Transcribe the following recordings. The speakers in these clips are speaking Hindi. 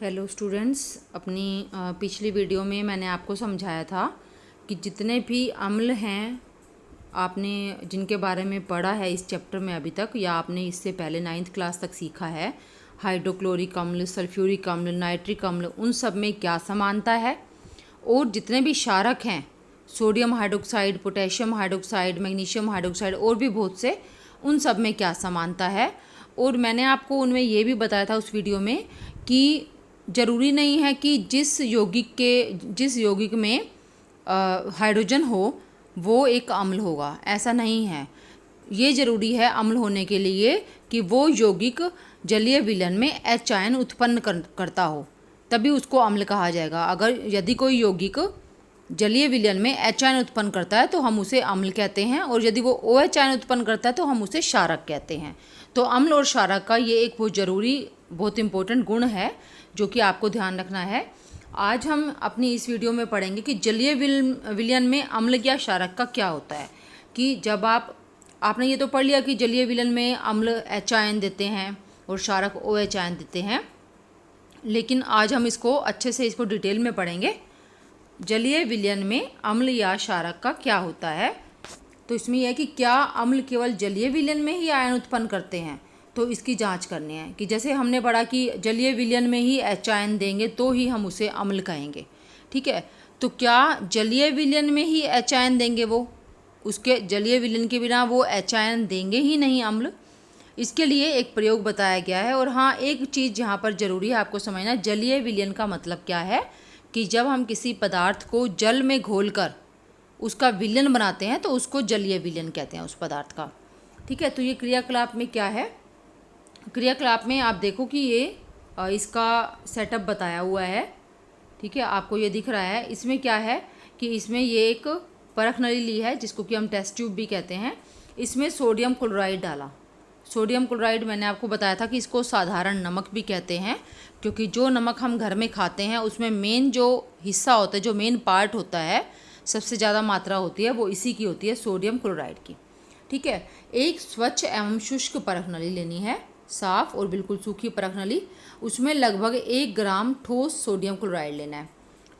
हेलो स्टूडेंट्स, अपनी पिछली वीडियो में मैंने आपको समझाया था कि जितने भी अम्ल हैं आपने जिनके बारे में पढ़ा है इस चैप्टर में अभी तक, या आपने इससे पहले 9th क्लास तक सीखा है, हाइड्रोक्लोरिक अम्ल, सल्फ्यूरिक अम्ल, नाइट्रिक अम्ल, उन सब में क्या समानता है, और जितने भी क्षारक हैं sodium hydroxide, potassium hydroxide, magnesium hydroxide और भी बहुत से, उन सब में क्या समानता है। और मैंने आपको उनमें ये भी बताया था उस वीडियो में कि ज़रूरी नहीं है कि जिस यौगिक में हाइड्रोजन हो वो एक अम्ल होगा, ऐसा नहीं है। ये ज़रूरी है अम्ल होने के लिए कि वो यौगिक जलीय विलयन में H आयन उत्पन्न करता हो, तभी उसको अम्ल कहा जाएगा। अगर यदि कोई यौगिक जलीय विलयन में H आयन उत्पन्न करता है तो हम उसे अम्ल कहते हैं, और यदि वो OH आयन उत्पन्न करता है तो हम उसे क्षारक कहते हैं। तो अम्ल और क्षारक का ये एक बहुत ज़रूरी, बहुत इंपॉर्टेंट गुण है जो कि आपको ध्यान रखना है। आज हम अपनी इस वीडियो में पढ़ेंगे कि जलीय विलयन में अम्ल या क्षारक का क्या होता है। कि जब आपने ये तो पढ़ लिया कि जलीय विलयन में अम्ल H आयन देते हैं और क्षारक OH आयन देते हैं, लेकिन आज हम इसको अच्छे से इसको डिटेल में पढ़ेंगे। जलीय विलयन में अम्ल या क्षारक का क्या होता है। तो इसमें यह है कि क्या अम्ल केवल जलीय विलयन में ही आयन उत्पन्न करते हैं, तो इसकी जांच करनी है। कि जैसे हमने पढ़ा कि जलीय विलयन में ही H आयन देंगे तो ही हम उसे अम्ल कहेंगे, ठीक है। तो क्या जलीय विलयन में ही H आयन देंगे, वो उसके जलीय विलयन के बिना वो H आयन देंगे ही नहीं अम्ल। इसके लिए एक प्रयोग बताया गया है। और हाँ, एक चीज़ यहाँ पर ज़रूरी है आपको समझना, जलीय विलयन का मतलब क्या है कि जब हम किसी पदार्थ को जल में घोलकर उसका विलयन बनाते हैं तो उसको जलीय विलयन कहते हैं उस पदार्थ का, ठीक है। तो ये क्रियाकलाप में क्या है, क्रियाकलाप में आप देखो कि ये इसका सेटअप बताया हुआ है, ठीक है, आपको ये दिख रहा है। इसमें क्या है कि इसमें ये एक परख नली ली है जिसको कि हम टेस्ट ट्यूब भी कहते हैं। इसमें सोडियम क्लोराइड डाला। सोडियम क्लोराइड मैंने आपको बताया था कि इसको साधारण नमक भी कहते हैं, क्योंकि जो नमक हम घर में खाते हैं उसमें मेन जो हिस्सा होता है, जो मेन पार्ट होता है, सबसे ज़्यादा मात्रा होती है वो इसी की होती है, सोडियम क्लोराइड की, ठीक है। एक स्वच्छ एवं शुष्क परख नली लेनी है, साफ और बिल्कुल सूखी परख नली। उसमें लगभग 1 ग्राम ठोस सोडियम क्लोराइड लेना है,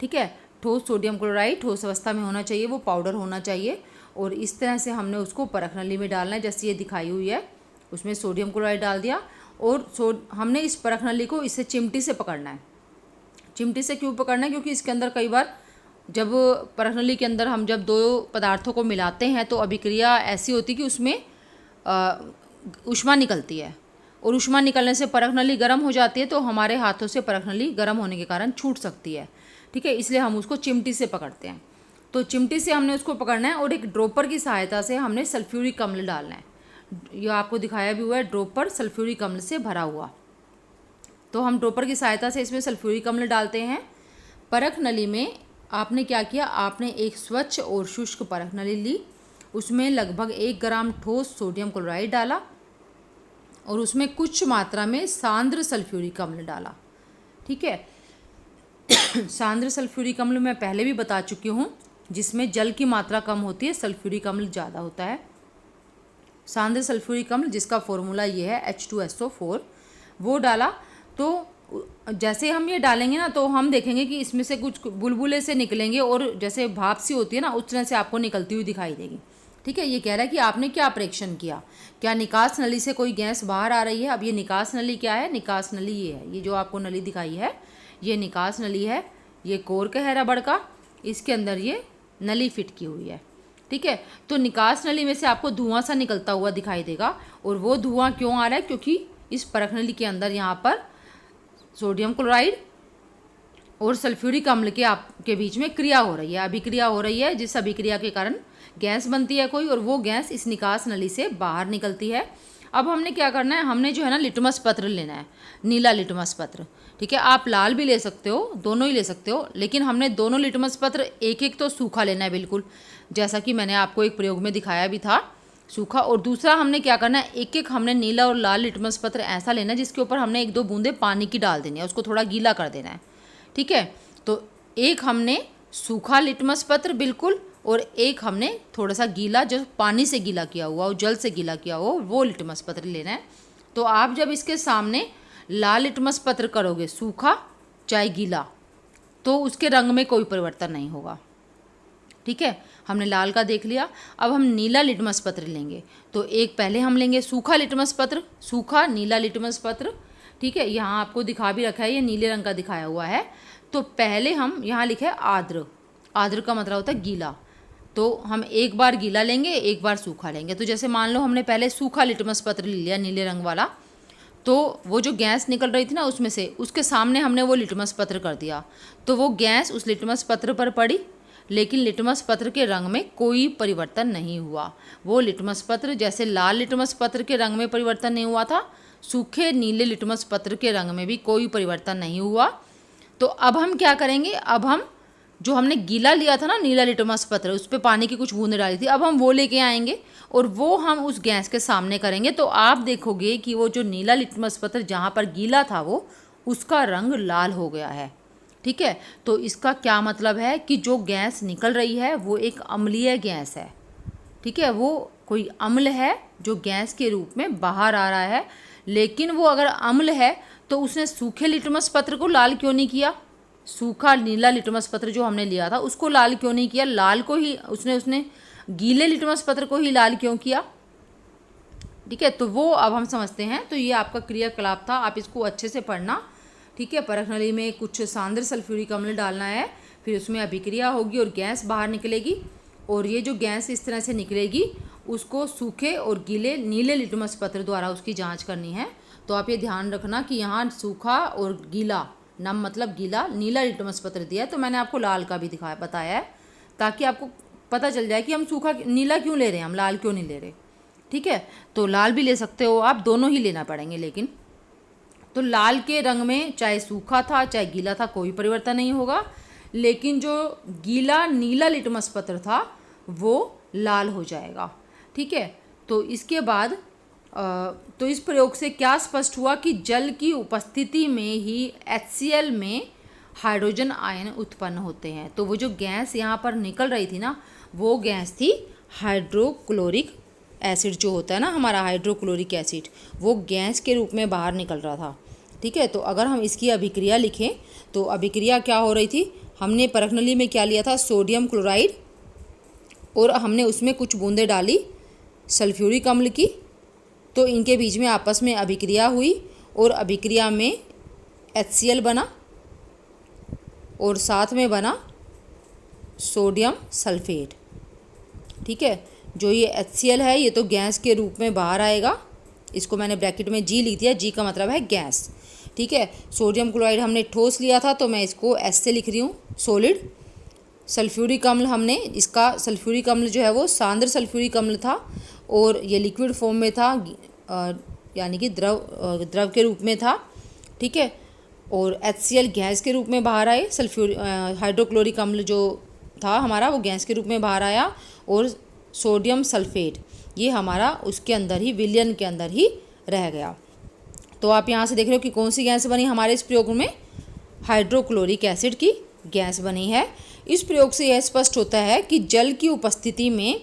ठीक है। ठोस सोडियम क्लोराइड ठोस अवस्था में होना चाहिए, वो पाउडर होना चाहिए। और इस तरह से हमने उसको परख नली में डालना है, जैसे ये दिखाई हुई है। उसमें सोडियम क्लोराइड डाल दिया और हमने इस परख नली को इससे चिमटी से पकड़ना है। चिमटी से क्यों पकड़ना है, क्योंकि इसके अंदर कई बार जब परख नली के अंदर हम जब दो पदार्थों को मिलाते हैं तो अभिक्रिया ऐसी होती है कि उसमें ऊष्मा निकलती है, और ऊष्मा निकलने से परख नली गर्म हो जाती है, तो हमारे हाथों से परख नली गर्म होने के कारण छूट सकती है, ठीक है। इसलिए हम उसको चिमटी से पकड़ते हैं। तो चिमटी से हमने उसको पकड़ना है और एक ड्रॉपर की सहायता से हमने सल्फ्यूरिक अम्ल डालना है। यह आपको दिखाया भी हुआ है, ड्रॉपर सल्फ्यूरिक अम्ल से भरा हुआ। तो हम ड्रॉपर की सहायता से इसमें सल्फ्यूरिक अम्ल डालते हैं। परख नली में आपने क्या किया, आपने एक स्वच्छ और शुष्क परख नली ली, उसमें लगभग 1 ग्राम ठोस सोडियम क्लोराइड डाला और उसमें कुछ मात्रा में सांद्र सल्फ्यूरिक अम्ल डाला, ठीक है। सांद्र सल्फ्यूरिक अम्ल मैं पहले भी बता चुकी हूँ, जिसमें जल की मात्रा कम होती है, सल्फ्यूरिक अम्ल ज़्यादा होता है। सांद्र सल्फ्यूरिक अम्ल जिसका फॉर्मूला ये है H2SO4, वो डाला। तो जैसे हम ये डालेंगे ना तो हम देखेंगे कि इसमें से कुछ बुलबुले से निकलेंगे, और जैसे भाप सी होती है ना उस तरह से आपको निकलती हुई दिखाई देगी, ठीक है। ये कह रहा है कि आपने क्या परीक्षण किया, क्या निकास नली से कोई गैस बाहर आ रही है। अब ये निकास नली क्या है, निकास नली ये है, ये जो आपको नली दिखाई है ये निकास नली है। ये कोर्क है रबड़ का, इसके अंदर ये नली फिट की हुई है, ठीक है। तो निकास नली में से आपको धुआं सा निकलता हुआ दिखाई देगा, और वो धुआं क्यों आ रहा है, क्योंकि इस परख नली के अंदर यहाँ पर सोडियम क्लोराइड और सल्फ्यूरिक अम्ल के बीच में क्रिया हो रही है, अभिक्रिया हो रही है, जिस अभिक्रिया के कारण गैस बनती है कोई, और वो गैस इस निकास नली से बाहर निकलती है। अब हमने क्या करना है, हमने जो है ना लिटमस पत्र लेना है, नीला लिटमस पत्र, ठीक है। आप लाल भी ले सकते हो, दोनों ही ले सकते हो, लेकिन हमने दोनों लिटमस पत्र एक एक तो सूखा लेना है बिल्कुल, जैसा कि मैंने आपको एक प्रयोग में दिखाया भी था, सूखा। और दूसरा हमने क्या करना है, एक एक हमने नीला और लाल लिटमस पत्र ऐसा लेना है जिसके ऊपर हमने 1-2 बूंदे पानी की डाल देनी है, उसको थोड़ा गीला कर देना है, ठीक है। तो एक हमने सूखा लिटमस पत्र बिल्कुल, और एक हमने थोड़ा सा गीला, जो पानी से गीला किया हुआ और जल से गीला किया हुआ, वो लिटमस पत्र लेना है। तो आप जब इसके सामने लाल लिटमस पत्र करोगे सूखा, चाहे गीला, तो उसके रंग में कोई परिवर्तन नहीं होगा। ठीक है, हमने लाल का देख लिया। अब हम नीला लिटमस पत्र लेंगे। तो एक पहले हम लेंगे सूखा लिटमस पत्र, सूखा नीला लिटमस पत्र। ठीक है, यहाँ आपको दिखा भी रखा है, ये नीले रंग का दिखाया हुआ है। तो पहले हम यहाँ लिखे है आर्द्र, आर्द्र का मतलब होता है गीला। तो हम एक बार गीला लेंगे, एक बार सूखा लेंगे। तो जैसे मान लो हमने पहले सूखा लिटमस पत्र ले लिया नीले रंग वाला, तो वो जो गैस निकल रही थी ना उसमें से, उसके सामने हमने वो लिटमस पत्र कर दिया, तो वो गैस उस लिटमस पत्र पर पड़ी, लेकिन लिटमस पत्र के रंग में कोई परिवर्तन नहीं हुआ। वो लिटमस पत्र जैसे लाल लिटमस पत्र के रंग में परिवर्तन नहीं हुआ था, सूखे नीले लिटमस पत्र के रंग में भी कोई परिवर्तन नहीं हुआ। तो अब हम क्या करेंगे, अब हम जो हमने गीला लिया था ना नीला लिटमस पत्र, उस पर पानी की कुछ बूंदें डाली थी, अब हम वो लेके आएंगे और वो हम उस गैस के सामने करेंगे। तो आप देखोगे कि वो जो नीला लिटमस पत्र जहाँ पर गीला था वो उसका रंग लाल हो गया है। ठीक है, तो इसका क्या मतलब है कि जो गैस निकल रही है वो एक अम्लीय गैस है। ठीक है, वो कोई अम्ल है जो गैस के रूप में बाहर आ रहा है। लेकिन वो अगर अम्ल है तो उसने सूखे लिटमस पत्र को लाल क्यों नहीं किया? सूखा नीला लिटमस पत्र जो हमने लिया था उसको लाल क्यों नहीं किया? लाल को ही उसने गीले लिटमस पत्र को ही लाल क्यों किया? ठीक है, तो वो अब हम समझते हैं। तो ये आपका क्रियाकलाप था, आप इसको अच्छे से पढ़ना। ठीक है, परख नली में कुछ सांद्र सल्फ्यूरिक अम्ल डालना है, फिर उसमें अभिक्रिया होगी और गैस बाहर निकलेगी, और ये जो गैस इस तरह से निकलेगी उसको सूखे और गीले नीले लिटमस पत्र द्वारा उसकी जांच करनी है। तो आप ये ध्यान रखना कि यहाँ सूखा और गीला, नम मतलब गीला, नीला लिटमस पत्र दिया है, तो मैंने आपको लाल का भी बताया है, ताकि आपको पता चल जाए कि हम सूखा नीला क्यों ले रहे हैं, हम लाल क्यों नहीं ले रहे। ठीक है, तो लाल भी ले सकते हो आप, दोनों ही लेना पड़ेंगे। लेकिन तो लाल के रंग में चाहे सूखा था चाहे गीला था कोई परिवर्तन नहीं होगा, लेकिन जो गीला नीला लिटमस पत्र था वो लाल हो जाएगा। ठीक है, तो इसके बाद तो इस प्रयोग से क्या स्पष्ट हुआ कि जल की उपस्थिति में ही HCl में हाइड्रोजन आयन उत्पन्न होते हैं। तो वो जो गैस यहाँ पर निकल रही थी ना, वो गैस थी हाइड्रोक्लोरिक एसिड, जो होता है ना हमारा हाइड्रोक्लोरिक एसिड, वो गैस के रूप में बाहर निकल रहा था। ठीक है, तो अगर हम इसकी अभिक्रिया लिखें तो अभिक्रिया क्या हो रही थी, हमने परख नली में क्या लिया था, सोडियम क्लोराइड, और हमने उसमें कुछ बूंदें डाली सल्फ्यूरिक अम्ल की। तो इनके बीच में आपस में अभिक्रिया हुई और अभिक्रिया में HCl बना और साथ में बना सोडियम सल्फेट। ठीक है, जो ये HCl है ये तो गैस के रूप में बाहर आएगा, इसको मैंने ब्रैकेट में G लिख दिया, G का मतलब है गैस। ठीक है, सोडियम क्लोराइड हमने ठोस लिया था तो मैं इसको S से लिख रही हूँ, सॉलिड। सल्फ्यूरिक अम्ल हमने, इसका सल्फ्यूरिक अम्ल जो है वो सांद्र सल्फ्यूरिक अम्ल था और ये लिक्विड फॉर्म में था, यानी कि द्रव के रूप में था। ठीक है, और HCl गैस के रूप में बाहर आए, हाइड्रोक्लोरिक अम्ल जो था हमारा वो गैस के रूप में बाहर आया, और सोडियम सल्फेट ये हमारा उसके अंदर ही, विलयन के अंदर ही रह गया। तो आप यहाँ से देख रहे हो कि कौन सी गैस बनी हमारे इस प्रयोग में, हाइड्रोक्लोरिक एसिड की गैस बनी है। इस प्रयोग से यह स्पष्ट होता है कि जल की उपस्थिति में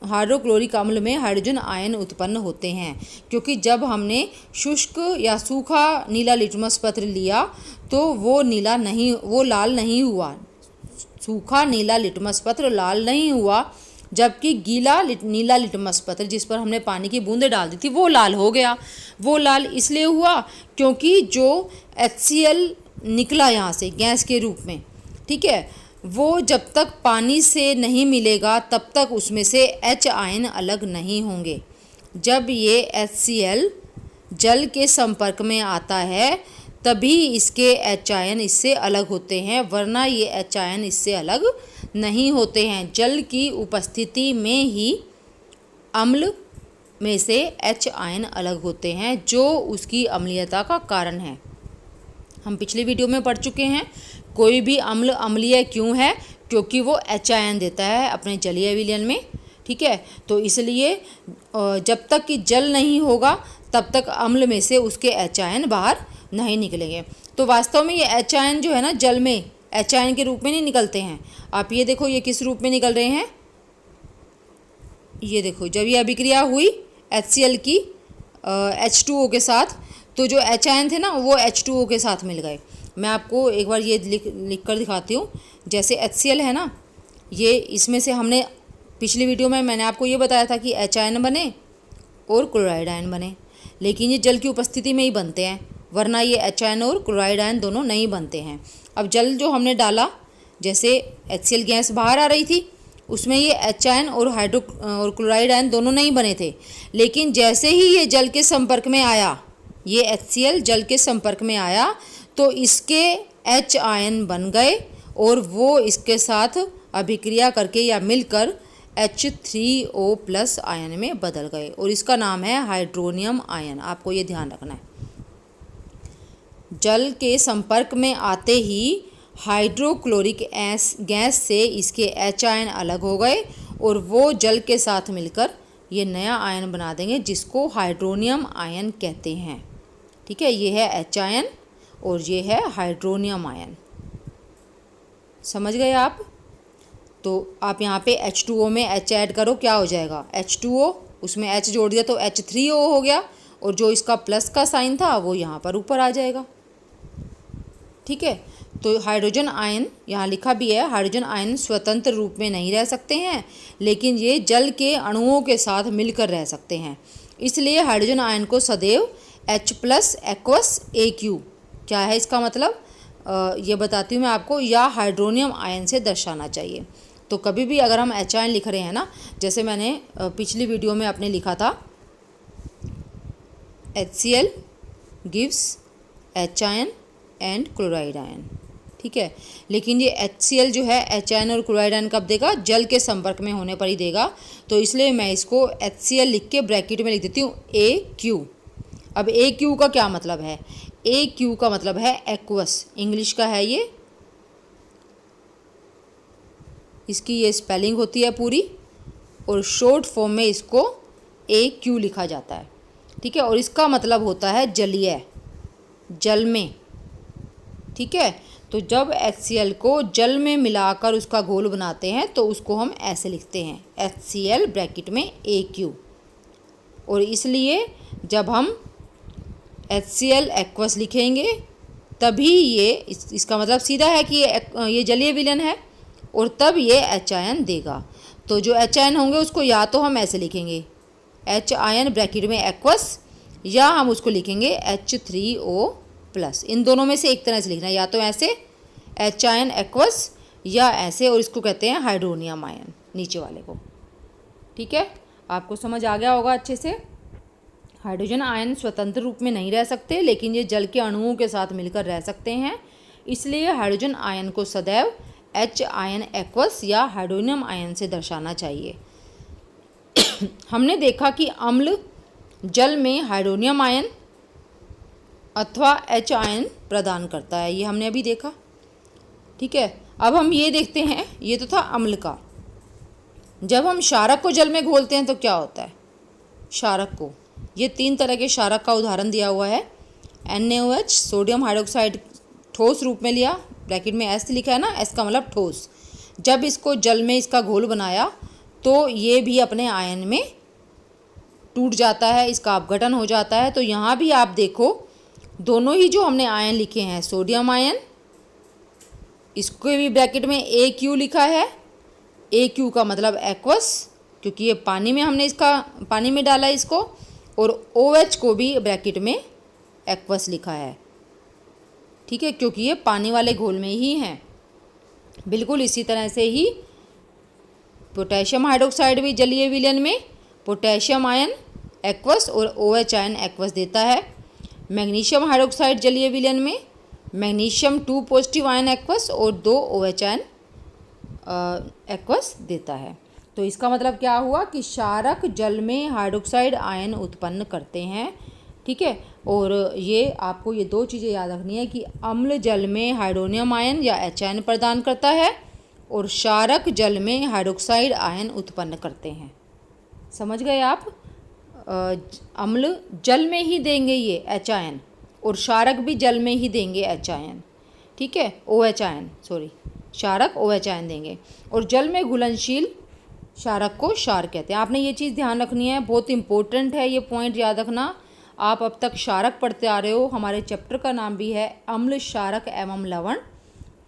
हाइड्रोक्लोरिक अम्ल में हाइड्रोजन आयन उत्पन्न होते हैं, क्योंकि जब हमने शुष्क या सूखा नीला लिटमस पत्र लिया तो वो लाल नहीं हुआ, सूखा नीला लिटमस पत्र लाल नहीं हुआ, जबकि गीला नीला लिटमस पत्र जिस पर हमने पानी की बूंदें डाल दी थी वो लाल हो गया। वो लाल इसलिए हुआ क्योंकि जो HCl निकला यहाँ से गैस के रूप में, ठीक है, वो जब तक पानी से नहीं मिलेगा तब तक उसमें से H आयन अलग नहीं होंगे। जब ये HCl जल के संपर्क में आता है तभी इसके H आयन इससे अलग होते हैं, वरना ये H आयन इससे अलग नहीं होते हैं। जल की उपस्थिति में ही अम्ल में से H आयन अलग होते हैं, जो उसकी अम्लीयता का कारण है। हम पिछली वीडियो में पढ़ चुके हैं, कोई भी अम्ल अम्लीय क्यों है, क्योंकि वो H आयन देता है अपने जलीय विलयन में। ठीक है, तो इसलिए जब तक कि जल नहीं होगा तब तक अम्ल में से उसके H आयन बाहर नहीं निकलेंगे। तो वास्तव में ये H आयन जो है ना, जल में H आयन के रूप में नहीं निकलते हैं। आप ये देखो ये किस रूप में निकल रहे हैं, ये देखो जब ये अभिक्रिया हुई HCl की H2O के साथ, तो जो एच आयन थे ना वो H2O के साथ मिल गए। मैं आपको एक बार ये लिख कर दिखाती हूँ। जैसे HCl है ना, ये इसमें से हमने पिछली वीडियो में मैंने आपको ये बताया था कि एच आयन बने और क्लोराइड आयन बने, लेकिन ये जल की उपस्थिति में ही बनते हैं, वरना ये एच आयन और क्लोराइड आयन दोनों नहीं बनते हैं। अब जल जो हमने डाला, जैसे HCl गैस बाहर आ रही थी, उसमें ये एच आयन और क्लोराइड आयन दोनों नहीं बने थे, लेकिन जैसे ही ये जल के संपर्क में आया, ये HCl जल के संपर्क में आया तो इसके H आयन बन गए और वो इसके साथ अभिक्रिया करके या मिलकर H3O+ आयन में बदल गए और इसका नाम है हाइड्रोनियम आयन। आपको ये ध्यान रखना है। जल के संपर्क में आते ही हाइड्रोक्लोरिक गैस से इसके H आयन अलग हो गए और वो जल के साथ मिलकर ये नया आयन बना देंगे जिसको हाइड्रोनियम आयन कहते हैं। ठीक है, ये है H आयन और ये है हाइड्रोनियम आयन। समझ गए आप? तो आप यहाँ पे H2O में H ऐड करो, क्या हो जाएगा H2O, उसमें H जोड़ दिया तो H3O हो गया और जो इसका प्लस का साइन था वो यहाँ पर ऊपर आ जाएगा। ठीक है, तो हाइड्रोजन आयन यहाँ लिखा भी है, हाइड्रोजन आयन स्वतंत्र रूप में नहीं रह सकते हैं, लेकिन ये जल के अणुओं के साथ मिलकर रह सकते हैं। इसलिए हाइड्रोजन आयन को सदैव H+ एक्वस AQ, क्या है इसका मतलब, ये बताती हूँ मैं आपको, या हाइड्रोनियम आयन से दर्शाना चाहिए। तो कभी भी अगर हम H आयन लिख रहे हैं ना, जैसे मैंने पिछली वीडियो में आपने लिखा था HCl gives H ion and chloride ion. ठीक है, लेकिन ये HCl जो है H आयन और क्लोराइड आयन कब देगा, जल के संपर्क में होने पर ही देगा। तो इसलिए मैं इसको HCl लिख के ब्रैकेट में लिख देती हूँ AQ। अब AQ का क्या मतलब है, AQ का मतलब है एक्वस, इंग्लिश का है ये, इसकी ये स्पेलिंग होती है पूरी और शॉर्ट फॉर्म में इसको AQ लिखा जाता है। ठीक है, और इसका मतलब होता है जलीय, जल में। ठीक है, तो जब HCl को जल में मिलाकर उसका घोल बनाते हैं तो उसको हम ऐसे लिखते हैं HCl ब्रैकेट में AQ। और इसलिए जब हम HCl एक्वस लिखेंगे तभी ये इसका मतलब सीधा है कि ये जलीय विलयन है और तब ये H आयन देगा। तो जो H आयन होंगे उसको या तो हम ऐसे लिखेंगे H आयन ब्रैकेट में एक्वस, या हम उसको लिखेंगे H3O+। इन दोनों में से एक तरह से लिखना है, या तो ऐसे H आयन एक्वस या ऐसे, और इसको कहते हैं हाइड्रोनियम आयन नीचे वाले को। ठीक है, आपको समझ आ गया होगा अच्छे से। हाइड्रोजन आयन स्वतंत्र रूप में नहीं रह सकते, लेकिन ये जल के अणुओं के साथ मिलकर रह सकते हैं। इसलिए हाइड्रोजन आयन को सदैव H आयन एक्वस या हाइड्रोनियम आयन से दर्शाना चाहिए। हमने देखा कि अम्ल जल में हाइड्रोनियम आयन अथवा H आयन प्रदान करता है, ये हमने अभी देखा। ठीक है, अब हम ये देखते हैं, ये तो था अम्ल का। जब हम क्षारक को जल में घोलते हैं तो क्या होता है, क्षारक को, ये 3 तरह के क्षारक का उदाहरण दिया हुआ है। NaOH सोडियम हाइड्रोक्साइड ठोस रूप में लिया, ब्रैकेट में S लिखा है ना, S का मतलब ठोस। जब इसको जल में इसका घोल बनाया तो ये भी अपने आयन में टूट जाता है, इसका अपघटन हो जाता है। तो यहाँ भी आप देखो, दोनों ही जो हमने आयन लिखे हैं, सोडियम आयन, इसको भी ब्रैकेट में AQ लिखा है। AQ का मतलब एक्वस, क्योंकि ये पानी में हमने पानी में डाला इसको, और OH को भी ब्रैकेट में एक्वस लिखा है। ठीक है, क्योंकि ये पानी वाले घोल में ही हैं। बिल्कुल इसी तरह से ही पोटेशियम हाइड्रोक्साइड भी जलीय विलयन में पोटेशियम आयन एक्वस और OH आयन एक्वस देता है। मैग्नीशियम हाइड्रोक्साइड जलीय विलयन में मैग्नीशियम 2 पॉजिटिव आयन एक्वस और 2 OH आयन एक्वस देता है। तो इसका मतलब क्या हुआ कि क्षारक जल में हाइड्रोक्साइड आयन उत्पन्न करते हैं। ठीक है, और ये आपको ये 2 चीज़ें याद रखनी है कि अम्ल जल में हाइड्रोनियम आयन या H आयन प्रदान करता है और क्षारक जल में हाइड्रोक्साइड आयन उत्पन्न करते हैं। समझ गए आप? अम्ल जल में ही देंगे ये H आयन और क्षारक भी जल में ही देंगे H आयन। ठीक है, OH आयन, सॉरी, क्षारक OH आयन देंगे। और जल में घुलनशील क्षारक को क्षार कहते हैं। आपने ये चीज़ ध्यान रखनी है, बहुत इंपॉर्टेंट है ये पॉइंट याद रखना। आप अब तक क्षारक पढ़ते आ रहे हो। हमारे चैप्टर का नाम भी है अम्ल, क्षारक एवं लवण।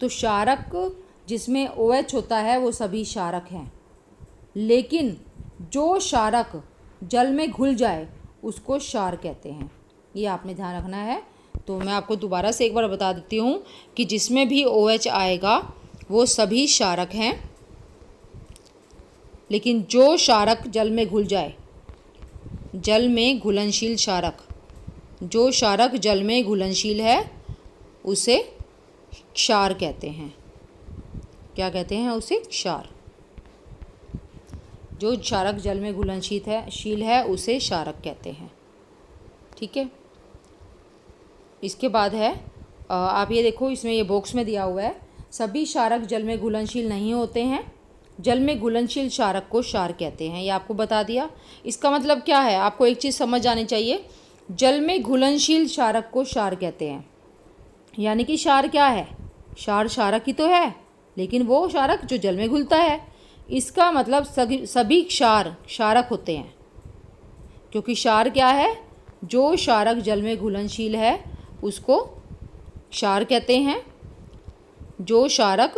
तो क्षारक जिसमें OH होता है वो सभी क्षारक हैं, लेकिन जो क्षारक जल में घुल जाए उसको क्षार कहते हैं। ये आपने ध्यान रखना है। तो मैं आपको दोबारा से एक बार बता देती हूँ कि जिसमें भी OH आएगा वो सभी क्षारक हैं, लेकिन जो क्षारक जल में घुल जाए, जल में घुलनशील क्षारक, जो क्षारक जल में घुलनशील है उसे क्षार कहते हैं। क्या कहते हैं? उसे क्षार। जो क्षारक जल में घुलनशील है उसे क्षारक कहते हैं। ठीक है। इसके बाद है आप ये देखो, इसमें ये बॉक्स में दिया हुआ है, सभी क्षारक जल में घुलनशील नहीं होते हैं। जल में घुलनशील क्षारक को क्षार कहते हैं। ये आपको बता दिया। इसका मतलब क्या है? आपको एक चीज़ समझ आनी चाहिए। जल में घुलनशील क्षारक को क्षार कहते हैं, यानी कि क्षार क्या है? क्षार क्षारक ही तो है, लेकिन वो क्षारक जो जल में घुलता है। इसका मतलब सभी क्षार क्षारक होते हैं, क्योंकि क्षार क्या है? जो क्षारक जल में घुलनशील है उसको क्षार कहते हैं। जो क्षारक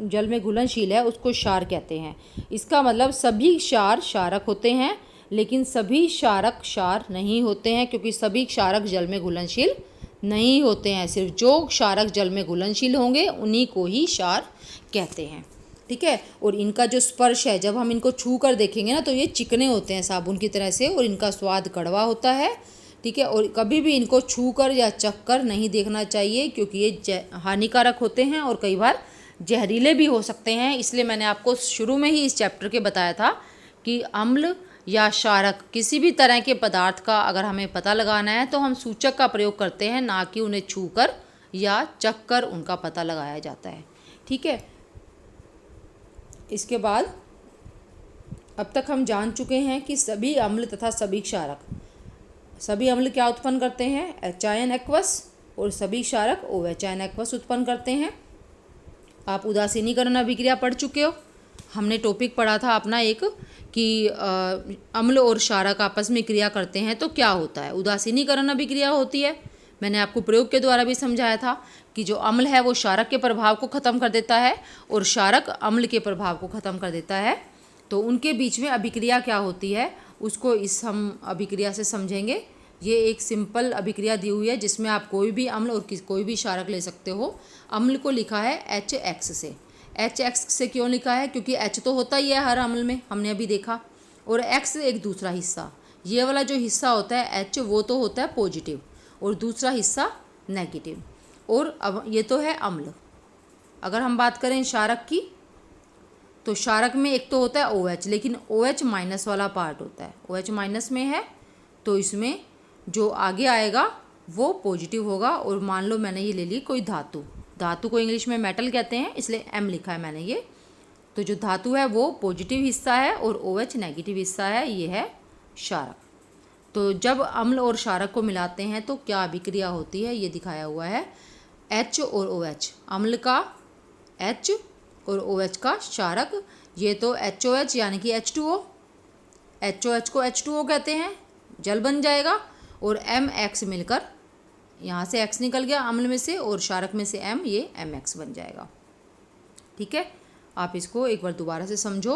जल में घुलनशील है उसको क्षार कहते हैं। इसका मतलब सभी क्षार क्षारक होते हैं, लेकिन सभी क्षारक क्षार नहीं होते हैं, क्योंकि सभी क्षारक जल में घुलनशील नहीं होते हैं। सिर्फ जो क्षारक जल में घुलनशील होंगे उन्हीं को ही क्षार कहते हैं। ठीक है। और इनका जो स्पर्श है, जब हम इनको छू कर देखेंगे ना तो ये चिकने होते हैं साबुन की तरह से, और इनका स्वाद कड़वा होता है। ठीक है। और कभी भी इनको छू कर या चख कर नहीं देखना चाहिए, क्योंकि ये हानिकारक होते हैं और कई बार जहरीले भी हो सकते हैं। इसलिए मैंने आपको शुरू में ही इस चैप्टर के बताया था कि अम्ल या क्षारक किसी भी तरह के पदार्थ का अगर हमें पता लगाना है तो हम सूचक का प्रयोग करते हैं, ना कि उन्हें छू कर या चख कर उनका पता लगाया जाता है। ठीक है। इसके बाद अब तक हम जान चुके हैं कि सभी अम्ल तथा सभी क्षारक, सभी अम्ल क्या उत्पन्न करते हैं? H एक्वस, और सभी क्षारक OH एक्वस उत्पन्न करते हैं। आप उदासीनीकरण अभिक्रिया पढ़ चुके हो। हमने टॉपिक पढ़ा था अपना एक कि अम्ल और क्षारक आपस में क्रिया करते हैं तो क्या होता है? उदासीनीकरण अभिक्रिया होती है। मैंने आपको प्रयोग के द्वारा भी समझाया था कि जो अम्ल है वो क्षारक के प्रभाव को ख़त्म कर देता है और क्षारक अम्ल के प्रभाव को ख़त्म कर देता है। तो उनके बीच में अभिक्रिया क्या होती है उसको हम अभिक्रिया से समझेंगे। ये एक सिंपल अभिक्रिया दी हुई है जिसमें आप कोई भी अम्ल और कोई भी क्षारक ले सकते हो। अम्ल को लिखा है HX से। HX से क्यों लिखा है? क्योंकि H तो होता ही है हर अम्ल में, हमने अभी देखा, और X एक दूसरा हिस्सा। ये वाला जो हिस्सा होता है H, वो तो होता है पॉजिटिव और दूसरा हिस्सा नेगेटिव। और अब ये तो है अम्ल। अगर हम बात करें क्षारक की, तो क्षारक में एक तो होता है OH, लेकिन OH माइनस वाला पार्ट होता है। OH माइनस में है तो इसमें जो आगे आएगा वो पॉजिटिव होगा। और मान लो मैंने ये ले ली कोई धातु, धातु को इंग्लिश में मेटल कहते हैं, इसलिए M लिखा है मैंने ये। तो जो धातु है वो पॉजिटिव हिस्सा है और OH नेगेटिव हिस्सा है, ये है क्षारक। तो जब अम्ल और क्षारक को मिलाते हैं तो क्या अभिक्रिया होती है ये दिखाया हुआ है। H और OH, अम्ल का H और OH का क्षारक। ये तो HOH यानी कि H2O, HOH को H2O कहते हैं, जल बन जाएगा। और MX मिलकर, यहाँ से X निकल गया अम्ल में से और क्षारक में से M, ये MX बन जाएगा। ठीक है। आप इसको एक बार दोबारा से समझो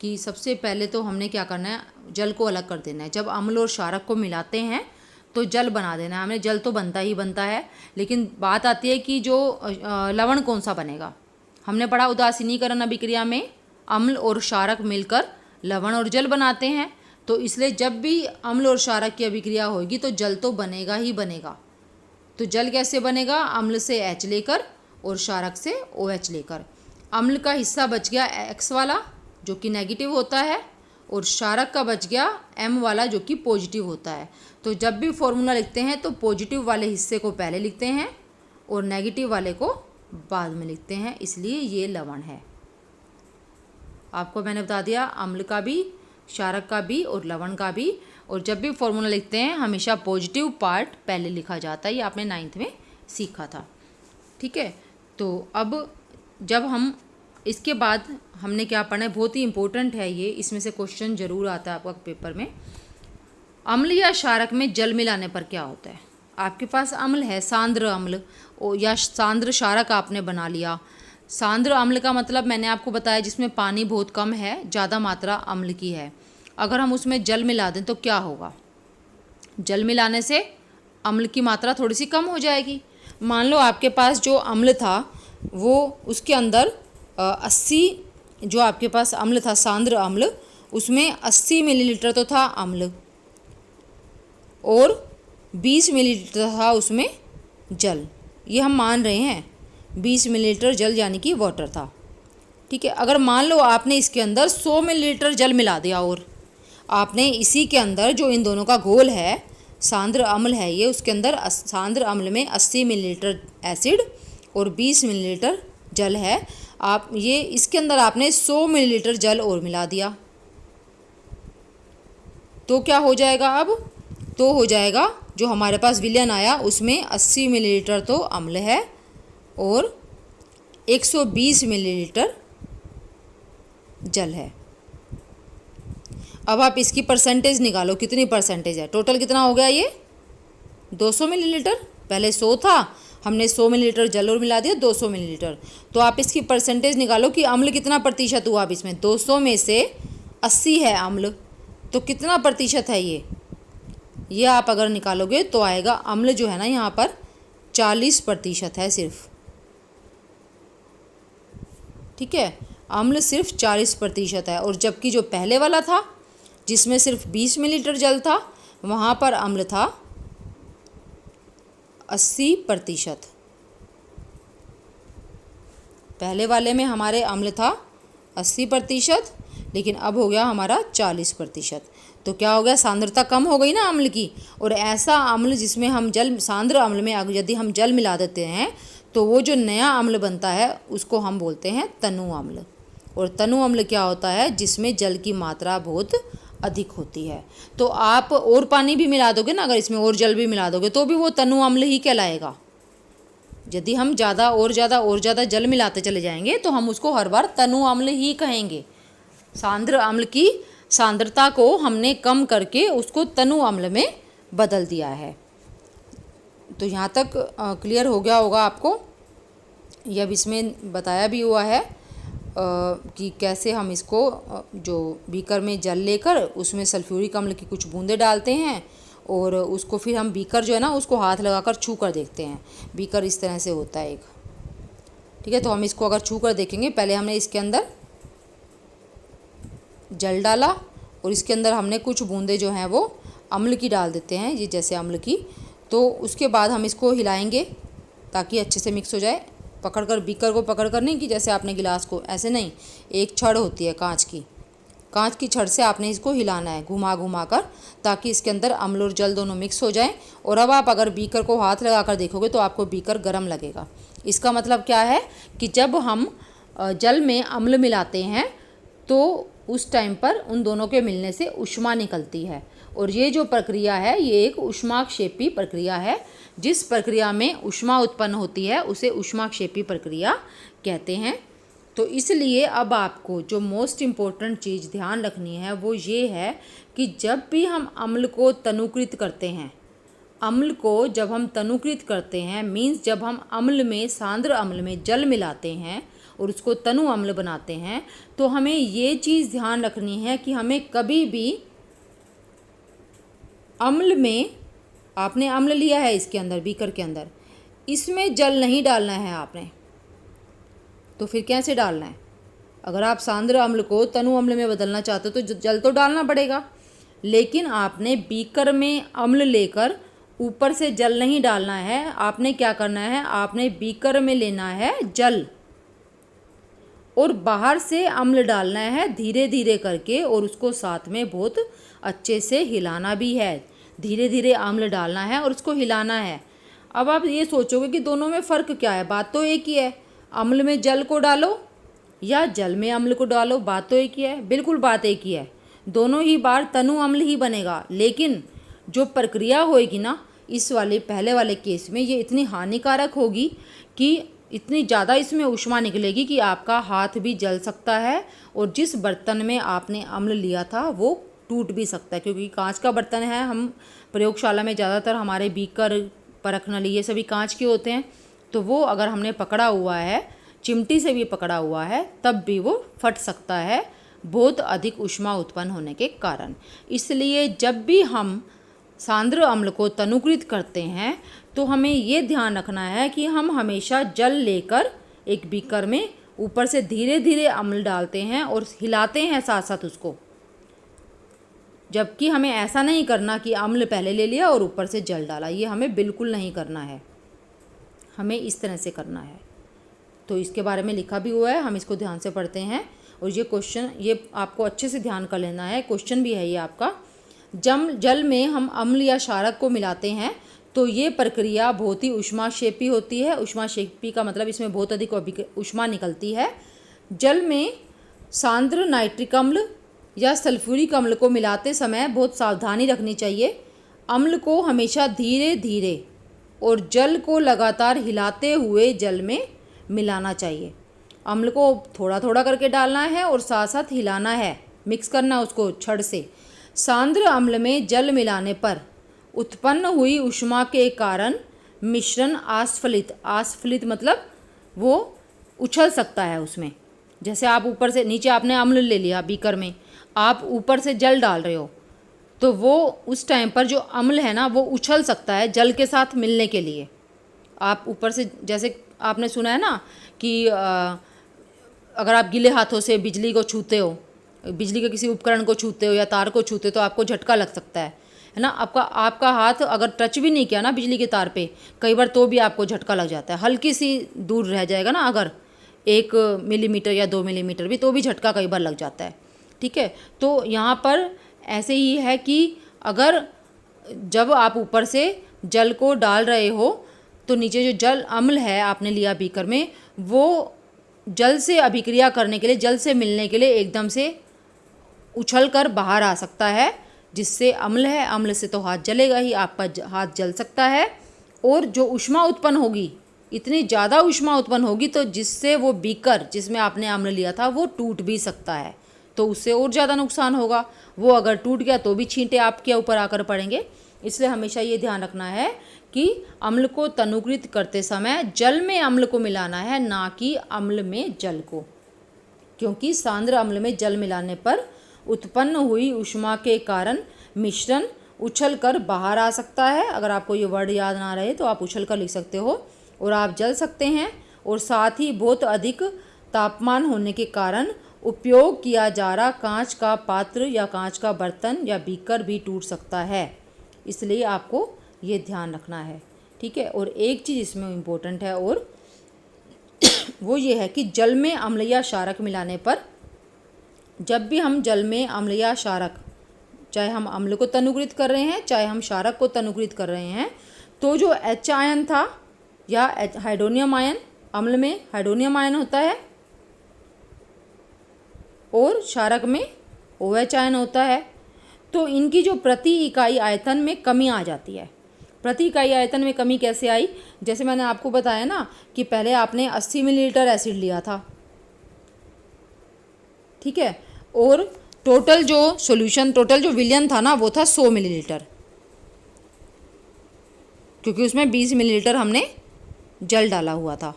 कि सबसे पहले तो हमने क्या करना है, जल को अलग कर देना है। जब अम्ल और क्षारक को मिलाते हैं तो जल बना देना है हमें। जल तो बनता ही बनता है, लेकिन बात आती है कि जो लवण कौन सा बनेगा। हमने पढ़ा उदासीनीकरण अभिक्रिया में अम्ल और क्षारक मिलकर लवण और जल बनाते हैं। तो इसलिए जब भी अम्ल और क्षारक की अभिक्रिया होगी तो जल तो बनेगा ही बनेगा। तो जल कैसे बनेगा? अम्ल से H लेकर और क्षारक से OH लेकर। अम्ल का हिस्सा बच गया X वाला जो कि नेगेटिव होता है, और क्षारक का बच गया M वाला जो कि पॉजिटिव होता है। तो जब भी फॉर्मूला लिखते हैं तो पॉजिटिव वाले हिस्से को पहले लिखते हैं और नेगेटिव वाले को बाद में लिखते हैं, इसलिए ये लवण है। आपको मैंने बता दिया अम्ल का भी, क्षारक का भी और लवण का भी। और जब भी फॉर्मूला लिखते हैं हमेशा पॉजिटिव पार्ट पहले लिखा जाता है, ये आपने 9th में सीखा था। ठीक है। तो अब जब हम इसके बाद हमने क्या पढ़ना है, बहुत ही इंपॉर्टेंट है ये, इसमें से क्वेश्चन ज़रूर आता है आपका पेपर में। अम्ल या क्षारक में जल मिलाने पर क्या होता है? आपके पास अम्ल है, सांद्र अम्ल या सांद्र क्षारक आपने बना लिया। सांद्र अम्ल का मतलब मैंने आपको बताया जिसमें पानी बहुत कम है, ज़्यादा मात्रा अम्ल की है। अगर हम उसमें जल मिला दें तो क्या होगा? जल मिलाने से अम्ल की मात्रा थोड़ी सी कम हो जाएगी। मान लो आपके पास जो अम्ल था वो उसके अंदर 80, जो आपके पास अम्ल था सांद्र अम्ल, उसमें 80 मिलीलीटर तो था अम्ल और 20 मिलीलीटर था उसमें जल। ये हम मान रहे हैं 20 मिलीलीटर जल यानी कि वाटर था। ठीक है, अगर मान लो आपने इसके अंदर 100 मिलीलीटर जल मिला दिया और आपने इसी के अंदर जो इन दोनों का घोल है, सांद्र अम्ल है ये, उसके अंदर सांद्र अम्ल में 80 मिलीलीटर एसिड और 20 मिलीलीटर जल है। आप ये इसके अंदर आपने 100 मिलीलीटर जल और मिला दिया तो क्या हो जाएगा? अब तो हो जाएगा जो हमारे पास विलयन आया उसमें 80 मिलीलीटर तो अम्ल है और 120 मिलीलीटर जल है। अब आप इसकी परसेंटेज निकालो, कितनी परसेंटेज है? टोटल कितना हो गया ये? 200 मिलीलीटर। पहले 100 था, हमने 100 मिलीलीटर जल और मिला दिया 200 मिलीलीटर। तो आप इसकी परसेंटेज निकालो कि अम्ल कितना प्रतिशत हुआ। अब इसमें 200 में से 80 है अम्ल, तो कितना प्रतिशत है ये आप अगर निकालोगे तो आएगा अम्ल जो है ना यहाँ पर 40% है सिर्फ। ठीक है, अम्ल सिर्फ 40% है। और जबकि जो पहले वाला था जिसमें सिर्फ 20 मिलीलीटर जल था, वहाँ पर अम्ल था 80%। पहले वाले में हमारे अम्ल था 80%, लेकिन अब हो गया हमारा 40%। तो क्या हो गया? सांद्रता कम हो गई ना अम्ल की। और ऐसा अम्ल जिसमें हम जल, सांद्र अम्ल में यदि हम जल मिला देते हैं तो वो जो नया अम्ल बनता है उसको हम बोलते हैं तनु अम्ल। और तनु अम्ल क्या होता है? जिसमें जल की मात्रा बहुत अधिक होती है। तो आप और पानी भी मिला दोगे ना, अगर इसमें और जल भी मिला दोगे तो भी वो तनु अम्ल ही कहलाएगा। यदि हम ज़्यादा और ज़्यादा जल मिलाते चले जाएंगे तो हम उसको हर बार तनु अम्ल ही कहेंगे। सांद्र अम्ल की सांद्रता को हमने कम करके उसको तनु अम्ल में बदल दिया है। तो यहाँ तक क्लियर हो गया होगा आपको। ये अब इसमें बताया भी हुआ है कि कैसे हम इसको जो बीकर में जल लेकर उसमें सल्फ्यूरिक अम्ल की कुछ बूंदें डालते हैं और उसको फिर हम बीकर जो है ना उसको हाथ लगाकर छू कर देखते हैं। बीकर इस तरह से होता है एक। ठीक है, तो हम इसको अगर छू कर देखेंगे, पहले हमने इसके अंदर जल डाला और इसके अंदर हमने कुछ बूंदें जो हैं वो अम्ल की डाल देते हैं, ये जैसे अम्ल की। तो उसके बाद हम इसको हिलाएंगे ताकि अच्छे से मिक्स हो जाए। पकड़कर, बीकर को पकड़कर नहीं कि जैसे आपने गिलास को, ऐसे नहीं, एक छड़ होती है कांच की छड़ से आपने इसको हिलाना है घुमा घुमा कर, ताकि इसके अंदर अम्ल और जल दोनों मिक्स हो जाएं। और अब आप अगर बीकर को हाथ लगाकर देखोगे तो आपको बीकर गर्म लगेगा। इसका मतलब क्या है कि जब हम जल में अम्ल मिलाते हैं तो उस टाइम पर उन दोनों के मिलने से ऊष्मा निकलती है। और ये जो प्रक्रिया है ये एक ऊष्माक्षेपी प्रक्रिया है। जिस प्रक्रिया में ऊष्मा उत्पन्न होती है उसे ऊष्माक्षेपी प्रक्रिया कहते हैं। तो इसलिए अब आपको जो मोस्ट इम्पोर्टेंट चीज़ ध्यान रखनी है वो ये है कि जब भी हम अम्ल को तनुकृत करते हैं, अम्ल को जब हम तनुकृत करते हैं मीन्स जब हम अम्ल में, सांद्र अम्ल में जल मिलाते हैं और उसको तनु अम्ल बनाते हैं, तो हमें ये चीज़ ध्यान रखनी है कि हमें कभी भी अम्ल में, आपने अम्ल लिया है इसके अंदर, बीकर के अंदर, इसमें जल नहीं डालना है आपने। तो फिर कैसे डालना है? अगर आप सांद्र अम्ल को तनु अम्ल में बदलना चाहते हो तो जल तो डालना पड़ेगा, लेकिन आपने बीकर में अम्ल लेकर ऊपर से जल नहीं डालना है। आपने क्या करना है? आपने बीकर में लेना है जल और बाहर से अम्ल डालना है धीरे धीरे करके, और उसको साथ में बहुत अच्छे से हिलाना भी है। धीरे धीरे अम्ल डालना है और उसको हिलाना है। अब आप ये सोचोगे कि दोनों में फ़र्क क्या है? बात तो एक ही है, अम्ल में जल को डालो या जल में अम्ल को डालो, बात तो एक ही है। बिल्कुल बात एक ही है, दोनों ही बार तनु अम्ल ही बनेगा। लेकिन जो प्रक्रिया होएगी ना इस वाले पहले वाले केस में, ये इतनी हानिकारक होगी कि इतनी ज़्यादा इसमें ऊष्मा निकलेगी कि आपका हाथ भी जल सकता है और जिस बर्तन में आपने अम्ल लिया था वो टूट भी सकता है, क्योंकि कांच का बर्तन है। हम प्रयोगशाला में ज़्यादातर हमारे बीकर, परख नली ये सभी कांच के होते हैं, तो वो अगर हमने पकड़ा हुआ है, चिमटी से भी पकड़ा हुआ है, तब भी वो फट सकता है बहुत अधिक ऊष्मा उत्पन्न होने के कारण। इसलिए जब भी हम सांद्र अम्ल को तनुकृत करते हैं तो हमें ये ध्यान रखना है कि हम हमेशा जल लेकर एक बीकर में ऊपर से धीरे धीरे अम्ल डालते हैं और हिलाते हैं साथ साथ उसको, जबकि हमें ऐसा नहीं करना कि अम्ल पहले ले लिया और ऊपर से जल डाला। ये हमें बिल्कुल नहीं करना है, हमें इस तरह से करना है। तो इसके बारे में लिखा भी हुआ है, हम इसको ध्यान से पढ़ते हैं। और ये क्वेश्चन, ये आपको अच्छे से ध्यान कर लेना है, क्वेश्चन भी है ये आपका। जल में हम अम्ल या क्षारक को मिलाते हैं तो ये प्रक्रिया बहुत ही ऊष्माक्षेपी होती है। ऊष्माक्षेपी का मतलब इसमें बहुत अधिक ऊष्मा निकलती है। जल में सांद्र नाइट्रिक अम्ल या सल्फ्यूरिक अम्ल को मिलाते समय बहुत सावधानी रखनी चाहिए। अम्ल को हमेशा धीरे धीरे और जल को लगातार हिलाते हुए जल में मिलाना चाहिए। अम्ल को थोड़ा थोड़ा करके डालना है और साथ साथ हिलाना है, मिक्स करना उसको छड़ से। सांद्र अम्ल में जल मिलाने पर उत्पन्न हुई ऊष्मा के कारण मिश्रण आस्फलित मतलब वो उछल सकता है उसमें। जैसे आप ऊपर से नीचे आपने अम्ल ले लिया बीकर में, आप ऊपर से जल डाल रहे हो, तो वो उस टाइम पर जो अम्ल है ना वो उछल सकता है जल के साथ मिलने के लिए। आप ऊपर से, जैसे आपने सुना है ना कि अगर आप गीले हाथों से बिजली को छूते हो, बिजली के किसी उपकरण को छूते हो या तार को छूते हो तो आपको झटका लग सकता है ना। आपका हाथ अगर टच भी नहीं किया ना बिजली के तार पे कई बार, तो भी आपको झटका लग जाता है। हल्की सी दूर रह जाएगा ना, अगर 1 मिलीमीटर या 2 मिलीमीटर भी, तो भी झटका कई बार लग जाता है। ठीक है, तो यहाँ पर ऐसे ही है कि अगर जब आप ऊपर से जल को डाल रहे हो तो नीचे जो जल अम्ल है आपने लिया बीकर में, वो जल से अभिक्रिया करने के लिए, जल से मिलने के लिए एकदम से उछल कर बाहर आ सकता है, जिससे अम्ल है, अम्ल से तो हाथ जलेगा ही, आपका हाथ जल सकता है। और जो ऊष्मा उत्पन्न होगी, इतनी ज़्यादा ऊष्मा उत्पन्न होगी तो जिससे वो बीकर जिसमें आपने अम्ल लिया था वो टूट भी सकता है, तो उससे और ज़्यादा नुकसान होगा। वो अगर टूट गया तो भी छींटे आपके ऊपर आकर पड़ेंगे। इसलिए हमेशा ये ध्यान रखना है कि अम्ल को तनुकृत करते समय जल में अम्ल को मिलाना है, ना कि अम्ल में जल को, क्योंकि सांद्र अम्ल में जल मिलाने पर उत्पन्न हुई ऊष्मा के कारण मिश्रण उछल कर बाहर आ सकता है। अगर आपको ये वर्ड याद ना रहे तो आप उछल कर लिख सकते हो, और आप जल सकते हैं। और साथ ही बहुत अधिक तापमान होने के कारण उपयोग किया जा रहा कांच का पात्र या कांच का बर्तन या बीकर भी टूट सकता है। इसलिए आपको ये ध्यान रखना है। ठीक है, और एक चीज़ इसमें इम्पोर्टेंट है और वो ये है कि जल में अम्ल या क्षारक मिलाने पर, जब भी हम जल में अम्ल या क्षारक, चाहे हम अम्ल को तनुकृत कर रहे हैं चाहे हम क्षारक को तनुकृत कर रहे हैं, तो जो H आयन था या हाइड्रोनियम आयन, अम्ल में हाइड्रोनियम आयन होता है और क्षारक में OH आयन होता है, तो इनकी जो प्रति इकाई आयतन में कमी आ जाती है। प्रति इकाई आयतन में कमी कैसे आई? जैसे मैंने आपको बताया ना कि पहले आपने 80 मिलीलीटर एसिड लिया था, ठीक है, और टोटल जो सॉल्यूशन, टोटल जो विलयन था ना वो था 100 मिलीलीटर, क्योंकि उसमें 20 मिलीलीटर हमने जल डाला हुआ था।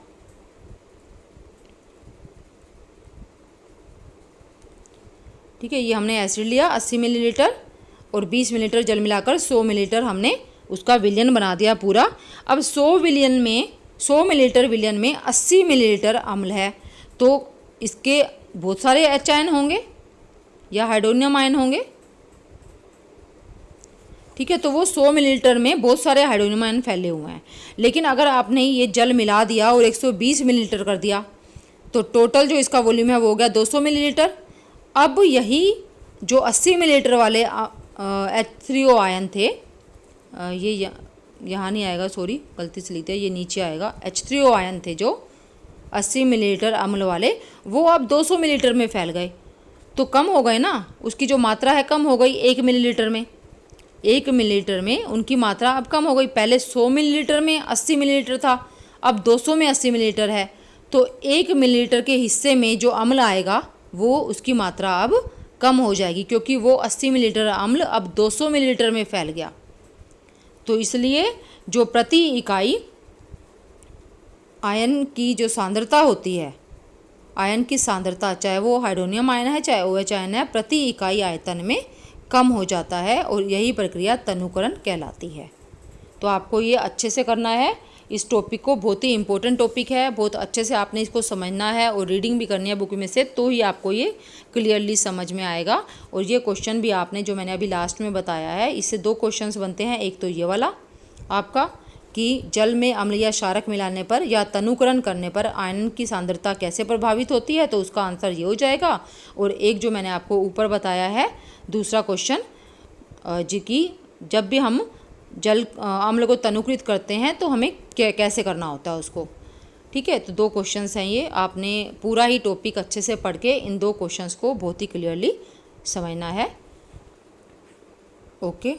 ठीक है, ये हमने एसिड लिया 80 मिलीलीटर और 20 मिलीलीटर जल मिलाकर 100 मिलीलीटर हमने उसका विलयन बना दिया पूरा। अब 100 मिलीलीटर विलयन में 80 मिलीलीटर अम्ल है, तो इसके बहुत सारे H आयन होंगे या हाइड्रोनियम आयन होंगे। ठीक है, तो वो 100 मिलीलीटर में बहुत सारे हाइड्रोनियम आयन फैले हुए हैं। लेकिन अगर आपने ये जल मिला दिया और 120 मिलीलीटर कर दिया तो टोटल जो इसका वॉल्यूम है वो हो गया 200 मिलीलीटर। अब यही जो 80 मिलीलीटर वाले H3O आयन थे, ये यहाँ नहीं आएगा, सॉरी गलती से लिखते हैं, ये नीचे आएगा। H3O आयन थे जो 80 मिलीलीटर अम्ल वाले, वो अब 200 मिलीलीटर में फैल गए, तो कम हो गए ना, उसकी जो मात्रा है कम हो गई 1 मिलीलीटर में। 1 मिलीलीटर में उनकी मात्रा अब कम हो गई। पहले 100 मिलीलीटर में 80 मिलीलीटर था, अब 200 में 80 मिलीलीटर है, तो 1 मिलीलीटर के हिस्से में जो अम्ल आएगा वो उसकी मात्रा अब कम हो जाएगी, क्योंकि वो 80 मिलीलीटर अम्ल अब 200 मिलीलीटर में फैल गया। तो इसलिए जो प्रति इकाई आयन की जो सांद्रता होती है, आयन की सांद्रता, चाहे वो हाइड्रोनियम आयन है चाहे OH आयन है, प्रति इकाई आयतन में कम हो जाता है और यही प्रक्रिया तनुकरण कहलाती है। तो आपको ये अच्छे से करना है इस टॉपिक को, बहुत ही इम्पोर्टेंट टॉपिक है, बहुत अच्छे से आपने इसको समझना है और रीडिंग भी करनी है बुक में से, तो ही आपको ये क्लियरली समझ में आएगा। और ये क्वेश्चन भी आपने जो मैंने अभी लास्ट में बताया है, इससे 2 क्वेश्चंस बनते हैं। एक तो ये वाला आपका कि जल में अम्ल या क्षारक मिलाने पर या तनुकरण करने पर आयन की सांद्रता कैसे प्रभावित होती है, तो उसका आंसर ये हो जाएगा। और एक जो मैंने आपको ऊपर बताया है दूसरा क्वेश्चन, जी कि जब भी हम अम्ल को तनुकृत करते हैं तो हमें कैसे करना होता है उसको। ठीक है, तो 2 क्वेश्चंस हैं ये, आपने पूरा ही टॉपिक अच्छे से पढ़ के इन 2 क्वेश्चंस को बहुत ही क्लियरली समझना है। ओके।